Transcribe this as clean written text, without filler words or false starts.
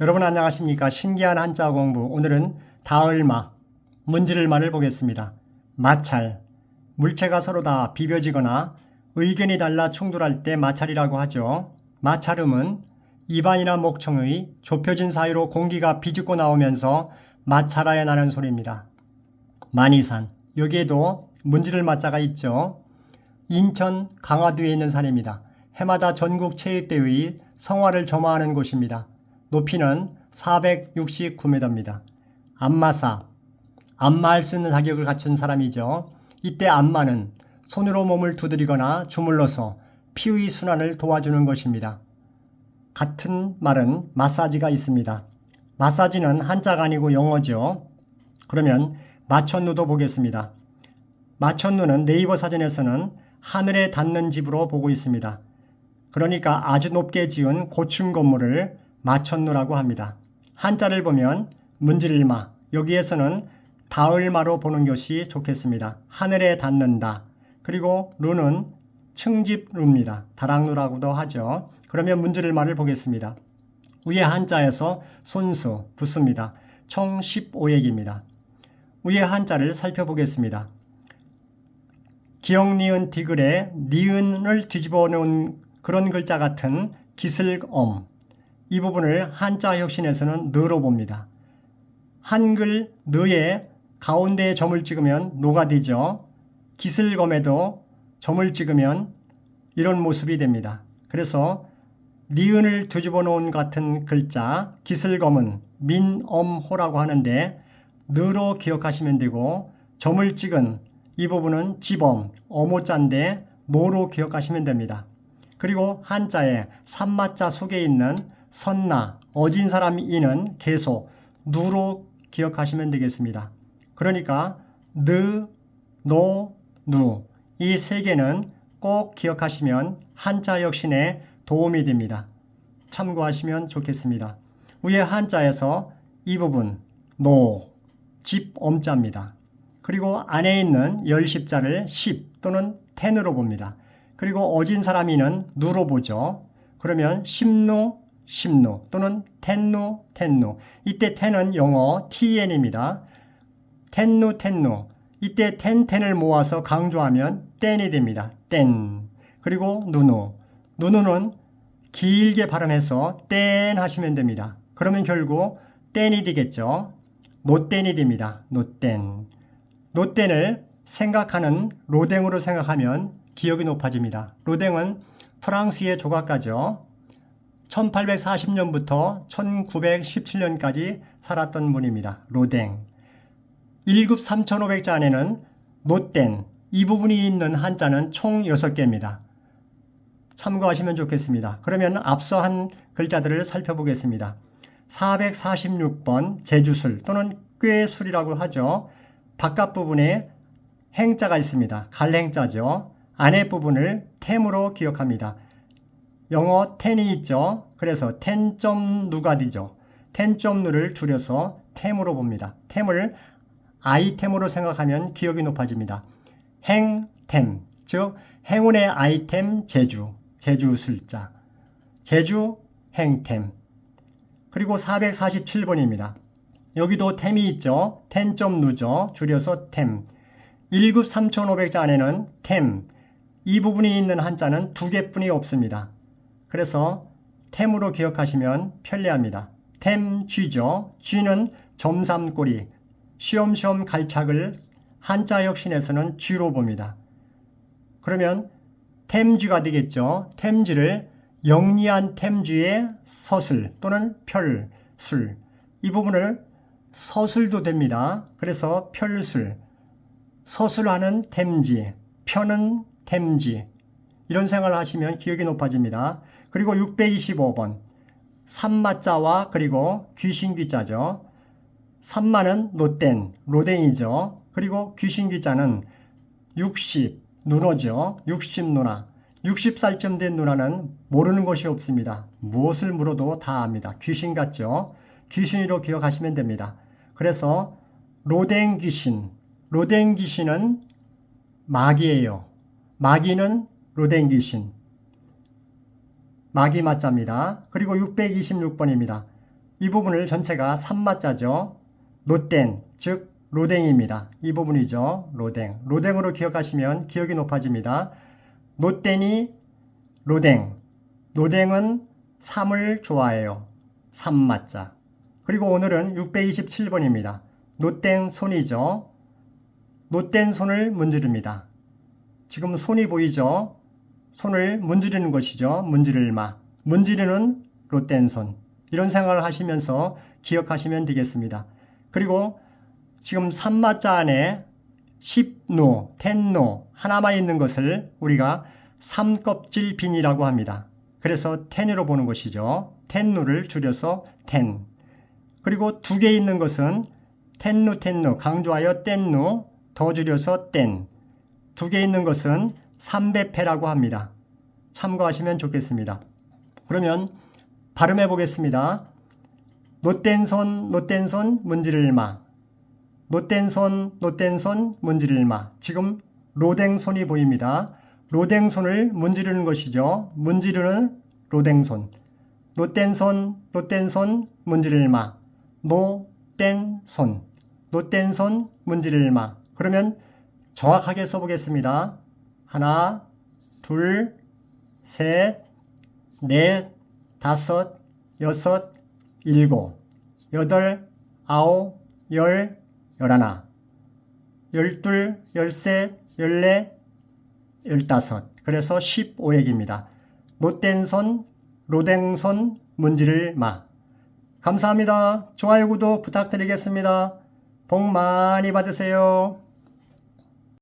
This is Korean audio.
여러분 안녕하십니까? 신기한 한자 공부. 오늘은 다을마, 문지를마를 보겠습니다. 마찰, 물체가 서로 다 비벼지거나 의견이 달라 충돌할 때 마찰이라고 하죠. 마찰음은 입안이나 목청의 좁혀진 사이로 공기가 비집고 나오면서 마찰하여 나는 소리입니다. 만이산, 여기에도 문지를 마자가 있죠. 인천 강화도에 있는 산입니다. 해마다 전국 체육대회의 성화를 점화하는 곳입니다. 높이는 469m입니다. 안마사, 안마할 수 있는 자격을 갖춘 사람이죠. 이때 안마는 손으로 몸을 두드리거나 주물러서 피의 순환을 도와주는 것입니다. 같은 말은 마사지가 있습니다. 마사지는 한자가 아니고 영어죠. 그러면 마천루도 보겠습니다. 마천루는 네이버 사전에서는 하늘에 닿는 집으로 보고 있습니다. 그러니까 아주 높게 지은 고층 건물을 마천루라고 합니다. 한자를 보면 문지를마, 여기에서는 다을마로 보는 것이 좋겠습니다. 하늘에 닿는다. 그리고 루는 층집루입니다. 다락루라고도 하죠. 그러면 문지를마를 보겠습니다. 위에 한자에서 손수, 붙습니다. 총 15액입니다. 위에 한자를 살펴보겠습니다. 기역, 니은, 디귿에 니은을 뒤집어 놓은 그런 글자 같은 기슬엄, 이 부분을 한자 혁신에서는 느로 봅니다. 한글 느에 가운데에 점을 찍으면 노가 되죠. 기슬검에도 점을 찍으면 이런 모습이 됩니다. 그래서 니은을 뒤집어 놓은 같은 글자 기슬검은 민엄호라고 하는데 느로 기억하시면 되고, 점을 찍은 이 부분은 지범, 어모자인데 노로 기억하시면 됩니다. 그리고 한자에 산마자 속에 있는 선나, 어진 사람 이는 계속 누로 기억하시면 되겠습니다. 그러니까 느, 노, 누, 이 세 개는 꼭 기억하시면 한자 혁신에 도움이 됩니다. 참고하시면 좋겠습니다. 위에 한자에서 이 부분 노, 집, 엄자입니다. 그리고 안에 있는 열십자를 십 또는 텐으로 봅니다. 그리고 어진 사람이는 누로 보죠. 그러면 십누, 십누 또는 텐누, 텐누. 이때 텐은 영어 ten입니다. 텐누, 텐누. 이때 텐을 모아서 강조하면 땐이 됩니다. 땐. 그리고 누누. 누누는 길게 발음해서 땐 하시면 됩니다. 그러면 결국 땐이 되겠죠. 노땐이 됩니다. 노땐. 노땐을 생각하는 로댕으로 생각하면 기억이 높아집니다. 로댕은 프랑스의 조각가죠. 1840년부터 1917년까지 살았던 분입니다. 로댕. 1급 3,500자 안에는 노땐, 이 부분이 있는 한자는 총 6개입니다. 참고하시면 좋겠습니다. 그러면 앞서 한 글자들을 살펴보겠습니다. 446번 제주술 또는 꾀술이라고 하죠. 바깥 부분에 행자가 있습니다. 갈행자죠. 안에 부분을 템으로 기억합니다. 영어 텐이 있죠. 그래서 텐.누가 되죠. 텐.누를 줄여서 템으로 봅니다. 템을 아이템으로 생각하면 기억이 높아집니다. 행템, 즉 행운의 아이템 제주, 제주술자, 제주 행템. 그리고 447번입니다. 여기도 템이 있죠. 텐.누죠. 줄여서 템. 1급 3,500자 안에는 템, 이 부분이 있는 한자는 2개뿐이 없습니다. 그래서 템으로 기억하시면 편리합니다. 템 쥐죠. 쥐는 점삼꼬리, 쉬엄쉬엄 갈착을 한자 혁신에서는 쥐로 봅니다. 그러면 템쥐가 되겠죠. 템쥐를 영리한 템쥐의 서술 또는 펼술, 이 부분을 서술도 됩니다. 그래서 펼술, 서술하는 템쥐, 펴는 템쥐, 이런 생각을 하시면 기억이 높아집니다. 그리고 625번 산마자와 그리고 귀신귀자죠. 산마는 노땐, 로댕이죠. 그리고 귀신귀자는 60, 누나죠. 60 누나. 60살쯤 된 누나는 모르는 것이 없습니다. 무엇을 물어도 다 압니다. 귀신 같죠. 귀신으로 기억하시면 됩니다. 그래서 로댕 귀신, 로댕 귀신은 마귀예요. 마귀는 로댕 귀신. 마귀 맞자입니다. 그리고 626번입니다. 이 부분을 전체가 3마자죠. 노땡, 즉 로댕입니다. 이 부분이죠. 로댕. 로댕으로 기억하시면 기억이 높아집니다. 노땡이 로댕. 로댕은 3을 좋아해요. 3마자. 그리고 오늘은 627번입니다. 노땡 손이죠. 노땡 손을 문지릅니다. 지금 손이 보이죠? 손을 문지르는 것이죠. 문지를마. 문지르는 노땡 손. 이런 생각을 하시면서 기억하시면 되겠습니다. 그리고 지금 3마자 안에 10노, 10노 하나만 있는 것을 우리가 3껍질 빈이라고 합니다. 그래서 10으로 보는 것이죠. 10누를 줄여서 10. 그리고 2개 있는 것은 10누, 10누 강조하여 땡누 더 줄여서 땡. 2개 있는 것은 3배패라고 합니다. 참고하시면 좋겠습니다. 그러면 발음해 보겠습니다. 노땡손, 노땡손, 문지를마. 노땡손, 노땡손, 문지를마. 지금 로댕손이 보입니다. 로댕손을 문지르는 것이죠. 문지르는 로댕손. 노땡손, 노땡손, 문지를마. 노땡손, 노땡손, 문지를마. 그러면 정확하게 써보겠습니다. 하나, 둘, 셋, 넷, 다섯, 여섯, 일곱, 여덟, 아홉, 열, 열하나, 열둘, 열셋, 열넷, 열다섯. 그래서 15액입니다. 노땡손, 로댕손, 문지를마. 감사합니다. 좋아요, 구독 부탁드리겠습니다. 복 많이 받으세요.